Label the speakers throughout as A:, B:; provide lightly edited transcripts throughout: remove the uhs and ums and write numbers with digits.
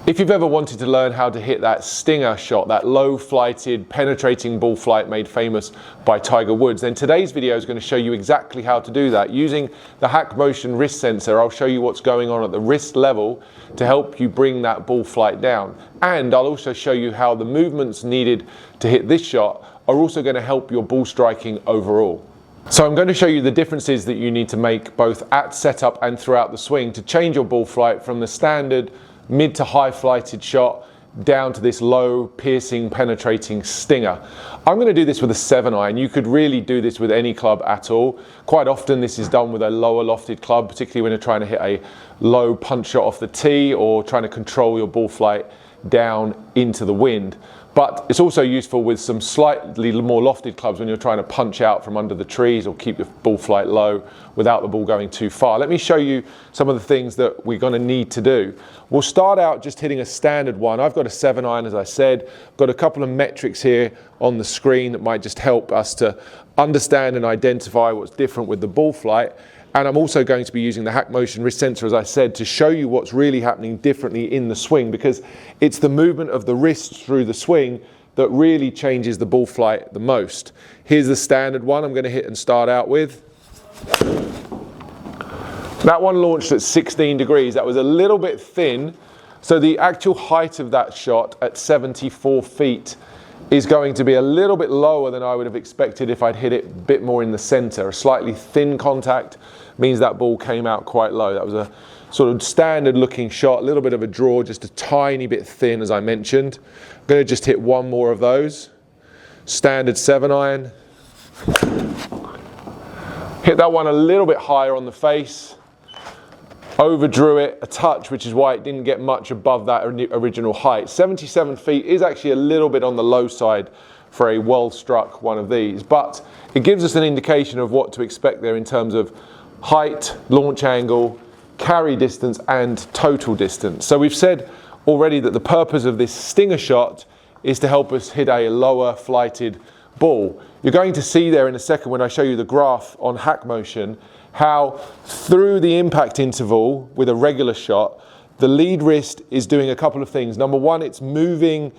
A: If you've ever wanted to learn how to hit that stinger shot, that low-flighted, penetrating ball flight made famous by Tiger Woods, then today's video is going to show you exactly how to do that. Using the HackMotion wrist sensor, I'll show you what's going on at the wrist level to help you bring that ball flight down. And I'll also show you how the movements needed to hit this shot are also going to help your ball striking overall. So I'm going to show you the differences that you need to make both at setup and throughout the swing to change your ball flight from the standard mid to high flighted shot down to this low piercing penetrating stinger. I'm going to do this with a 7-iron. You could really do this with any club at all. Quite often this is done with a lower lofted club, particularly when you're trying to hit a low punch shot off the tee or trying to control your ball flight down into the wind. But it's also useful with some slightly more lofted clubs when you're trying to punch out from under the trees or keep your ball flight low without the ball going too far. Let me show you some of the things that we're going to need to do. We'll start out just hitting a standard one. I've got a 7-iron, as I said. I've got a couple of metrics here on the screen that might just help us to understand and identify what's different with the ball flight. And I'm also going to be using the HackMotion wrist sensor, as I said, to show you what's really happening differently in the swing, because it's the movement of the wrist through the swing that really changes the ball flight the most. Here's the standard one I'm going to hit and start out with. That one launched at 16 degrees. That was a little bit thin, so the actual height of that shot at 74 feet is going to be a little bit lower than I would have expected if I'd hit it a bit more in the center. A slightly thin contact means that ball came out quite low. That was a sort of standard looking shot, a little bit of a draw, just a tiny bit thin, as I mentioned. I'm going to just hit one more of those. Standard 7-iron. Hit that one a little bit higher on the face. Overdrew it a touch, which is why it didn't get much above that original height. 77 feet is actually a little bit on the low side for a well-struck one of these, but it gives us an indication of what to expect there in terms of height, launch angle, carry distance, and total distance. So we've said already that the purpose of this stinger shot is to help us hit a lower flighted ball. You're going to see there in a second when I show you the graph on HackMotion how through the impact interval with a regular shot, the lead wrist is doing a couple of things. Number one, it's moving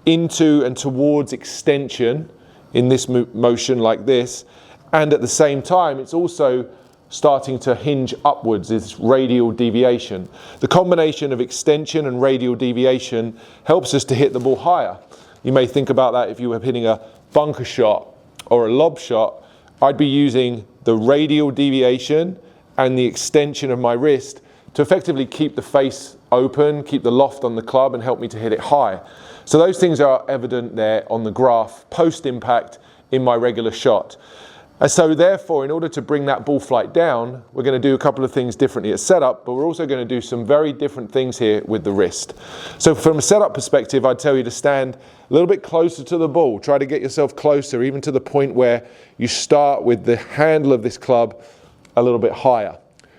A: into and towards extension in this motion like this, and at the same time it's also starting to hinge upwards, this radial deviation. The combination of extension and radial deviation helps us to hit the ball higher. You may think about that if you were hitting a bunker shot or a lob shot. I'd be using the radial deviation and the extension of my wrist to effectively keep the face open, keep the loft on the club, and help me to hit it high. So those things are evident there on the graph post-impact in my regular shot. And so therefore, in order to bring that ball flight down, we're going to do a couple of things differently at setup, but we're also going to do some very different things here with the wrist. So from a setup perspective, I'd tell you to stand a little bit closer to the ball. Try to get yourself closer, even to the point where you start with the handle of this club a little bit higher.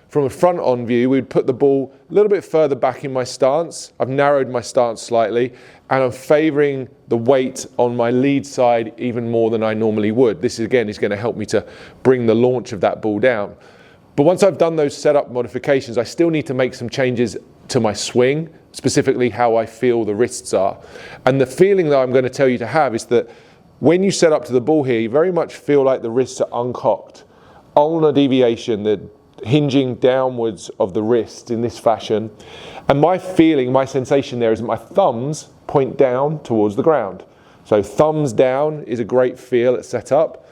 A: From a front-on view, we'd put the ball a little bit further back in my stance. I've narrowed my stance slightly, and I'm favoring the weight on my lead side even more than I normally would. This, again, is going to help me to bring the launch of that ball down. But once I've done those setup modifications, I still need to make some changes to my swing, specifically how I feel the wrists are. And the feeling that I'm going to tell you to have is that when you set up to the ball here, you very much feel like the wrists are uncocked. Ulnar deviation, the hinging downwards of the wrist in this fashion. And my feeling, my sensation there is that my thumbs point down towards the ground. So thumbs down is a great feel at setup.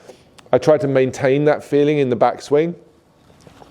A: I try to maintain that feeling in the backswing,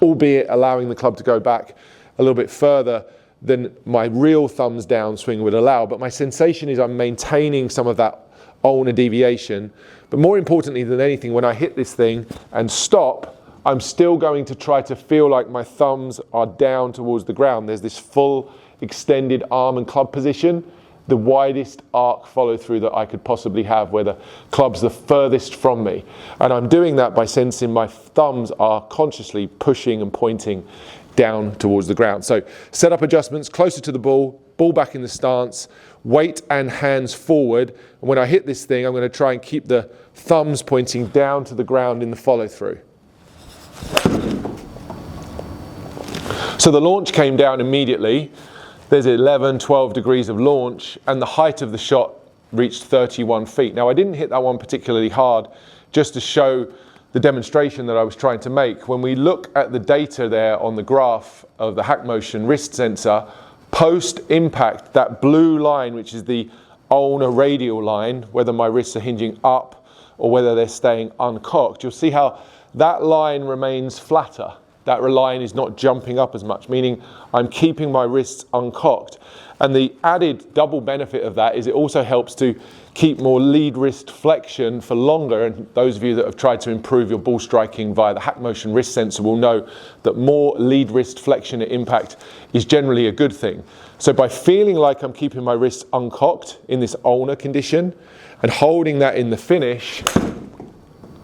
A: albeit allowing the club to go back a little bit further than my real thumbs down swing would allow. But my sensation is I'm maintaining some of that ulnar deviation. But more importantly than anything, when I hit this thing and stop, I'm still going to try to feel like my thumbs are down towards the ground. There's this full extended arm and club position, the widest arc follow through that I could possibly have, where the club's the furthest from me. And I'm doing that by sensing my thumbs are consciously pushing and pointing down towards the ground. So setup adjustments, closer to the ball, ball back in the stance, weight and hands forward. And when I hit this thing, I'm going to try and keep the thumbs pointing down to the ground in the follow through. So the launch came down immediately. there's 11, 12 degrees of launch, and the height of the shot reached 31 feet. Now, I didn't hit that one particularly hard, just to show the demonstration that I was trying to make. When we look at the data there on the graph of the HackMotion wrist sensor, post-impact, that blue line, which is the ulnar radial line, whether my wrists are hinging up or whether they're staying uncocked, you'll see how that line remains flatter. That line is not jumping up as much, meaning I'm keeping my wrists uncocked. And the added double benefit of that is it also helps to keep more lead wrist flexion for longer. And those of you that have tried to improve your ball striking via the HackMotion wrist sensor will know that more lead wrist flexion at impact is generally a good thing. So by feeling like I'm keeping my wrists uncocked in this ulnar condition and holding that in the finish,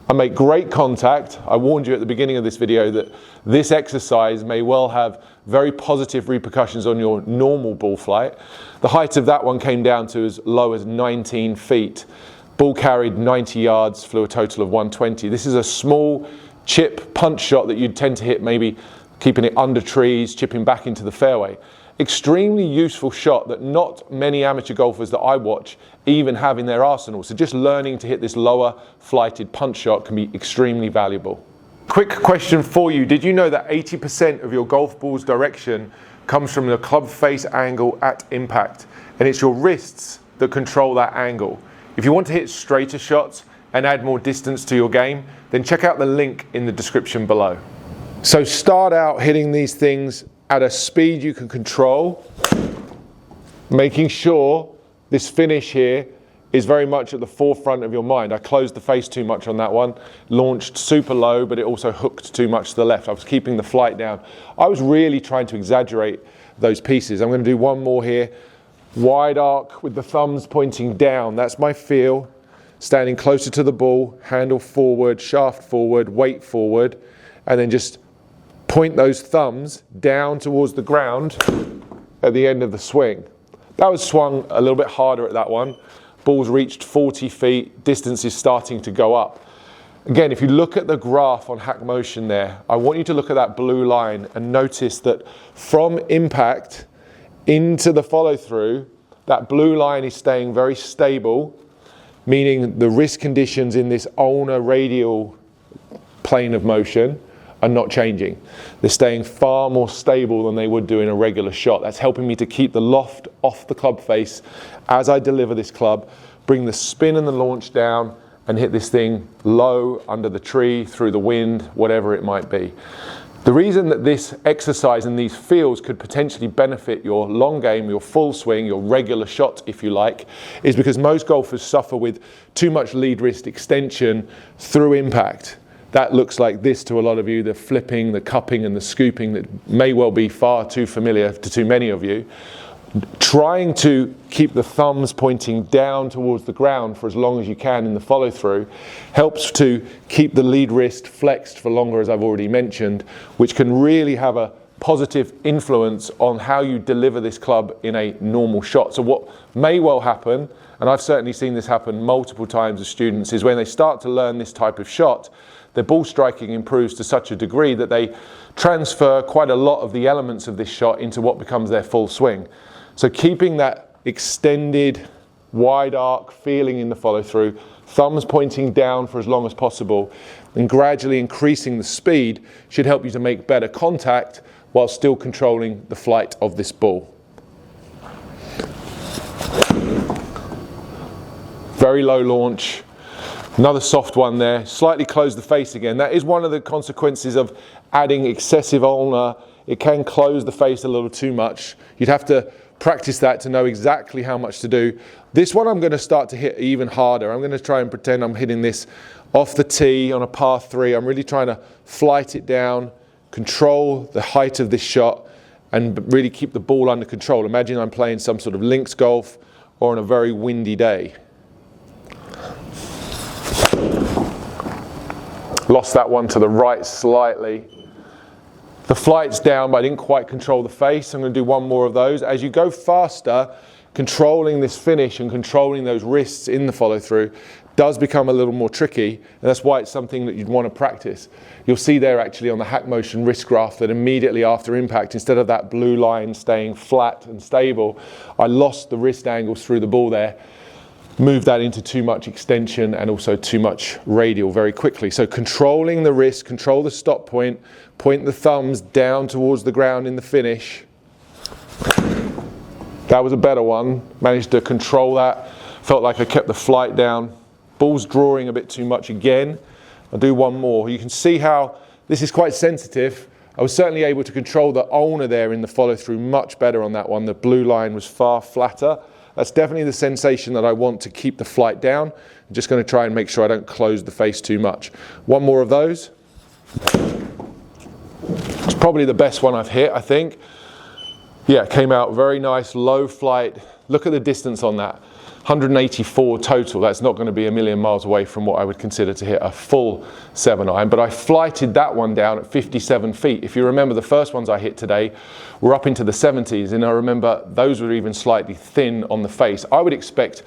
A: I make great contact. I warned you at the beginning of this video that this exercise may well have very positive repercussions on your normal ball flight. The height of that one came down to as low as 19 feet. Ball carried 90 yards, flew a total of 120. This is a small chip punch shot that you'd tend to hit, maybe keeping it under trees, chipping back into the fairway. Extremely useful shot that not many amateur golfers that I watch even have in their arsenal. So just learning to hit this lower flighted punch shot can be extremely valuable. Quick question for you. Did you know that 80% of your golf ball's direction comes from the club face angle at impact? And it's your wrists that control that angle. If you want to hit straighter shots and add more distance to your game, then check out the link in the description below. So start out hitting these things at a speed you can control, making sure this finish here is very much at the forefront of your mind. I closed the face too much on that one, launched super low, but it also hooked too much to the left. I was keeping the flight down. I was really trying to exaggerate those pieces. I'm going to do one more here. Wide arc with the thumbs pointing down. That's my feel. Standing closer to the ball, handle forward, shaft forward, weight forward, and then just point those thumbs down towards the ground at the end of the swing. That was swung a little bit harder at that one. Ball's reached 40 feet, distance is starting to go up. Again, if you look at the graph on HackMotion there, I want you to look at that blue line and notice that from impact into the follow through, that blue line is staying very stable, meaning the wrist conditions in this ulnar radial plane of motion are not changing. They're staying far more stable than they would do in a regular shot. That's helping me to keep the loft off the club face as I deliver this club, bring the spin and the launch down, and hit this thing low under the tree, through the wind, whatever it might be. The reason that this exercise and these feels could potentially benefit your long game, your full swing, your regular shot, if you like, is because most golfers suffer with too much lead wrist extension through impact. That looks like this to a lot of you, the flipping, the cupping and the scooping that may well be far too familiar to too many of you. Trying to keep the thumbs pointing down towards the ground for as long as you can in the follow through helps to keep the lead wrist flexed for longer, as I've already mentioned, which can really have a positive influence on how you deliver this club in a normal shot. So what may well happen, and I've certainly seen this happen multiple times with students, is when they start to learn this type of shot, their ball striking improves to such a degree that they transfer quite a lot of the elements of this shot into what becomes their full swing. So keeping that extended, wide arc feeling in the follow through, thumbs pointing down for as long as possible, and gradually increasing the speed should help you to make better contact while still controlling the flight of this ball. Very low launch. Another soft one there, slightly close the face again. That is one of the consequences of adding excessive ulnar. It can close the face a little too much. You'd have to practice that to know exactly how much to do. This one I'm going to start to hit even harder. I'm going to try and pretend I'm hitting this off the tee on a par 3. I'm really trying to flight it down, control the height of this shot, and really keep the ball under control. Imagine I'm playing some sort of links golf or on a very windy day. Lost that one to the right slightly. The flight's down, but I didn't quite control the face. I'm going to do one more of those. As you go faster, controlling this finish and controlling those wrists in the follow through does become a little more tricky, and that's why it's something that you'd want to practice. You'll see there actually on the HackMotion wrist graph that immediately after impact, instead of that blue line staying flat and stable, I lost the wrist angles through the ball there, moved that into too much extension and also too much radial very quickly. So controlling the wrist, control the stop point, point the thumbs down towards the ground in the finish. That was a better one. Managed to control that. Felt like I kept the flight down. Ball's drawing a bit too much again. I'll do one more. You can see how this is quite sensitive. I was certainly able to control the ulnar there in the follow through much better on that one. The blue line was far flatter. That's definitely the sensation that I want to keep the flight down. I'm just going to try and make sure I don't close the face too much. One more of those. It's probably the best one I've hit, I think. Yeah, it came out very nice, low flight. Look at the distance on that. 184 total. That's not going to be a million miles away from what I would consider to hit a full 7-iron, but I flighted that one down at 57 feet. If you remember, the first ones I hit today were up into the 70s, and I remember those were even slightly thin on the face. I would expect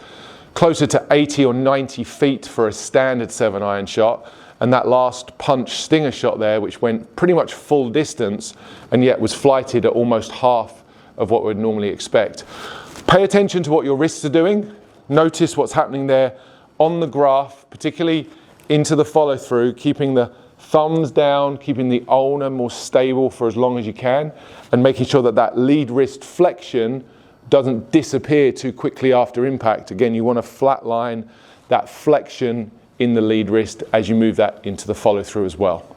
A: closer to 80 or 90 feet for a standard 7-iron shot, and that last punch stinger shot there, which went pretty much full distance and yet was flighted at almost half of what we'd normally expect. Pay attention to what your wrists are doing. Notice what's happening there on the graph, particularly into the follow through, keeping the thumbs down, keeping the ulnar more stable for as long as you can, and making sure that that lead wrist flexion doesn't disappear too quickly after impact. Again, you want to flatline that flexion in the lead wrist as you move that into the follow through as well.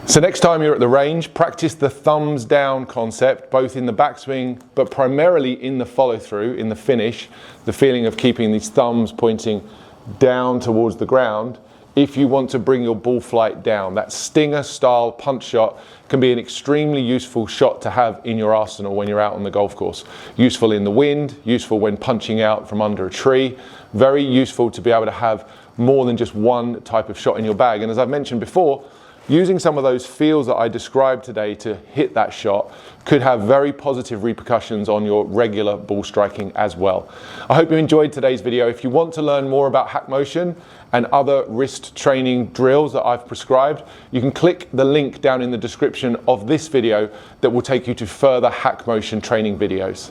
A: So next time you're at the range, practice the thumbs down concept, both in the backswing, but primarily in the follow through, in the finish, the feeling of keeping these thumbs pointing down towards the ground. If you want to bring your ball flight down, that stinger style punch shot can be an extremely useful shot to have in your arsenal when you're out on the golf course. Useful in the wind, useful when punching out from under a tree, very useful to be able to have more than just one type of shot in your bag. And as I've mentioned before, using some of those feels that I described today to hit that shot could have very positive repercussions on your regular ball striking as well. I hope you enjoyed today's video. If you want to learn more about HackMotion and other wrist training drills that I've prescribed, you can click the link down in the description of this video that will take you to further HackMotion training videos.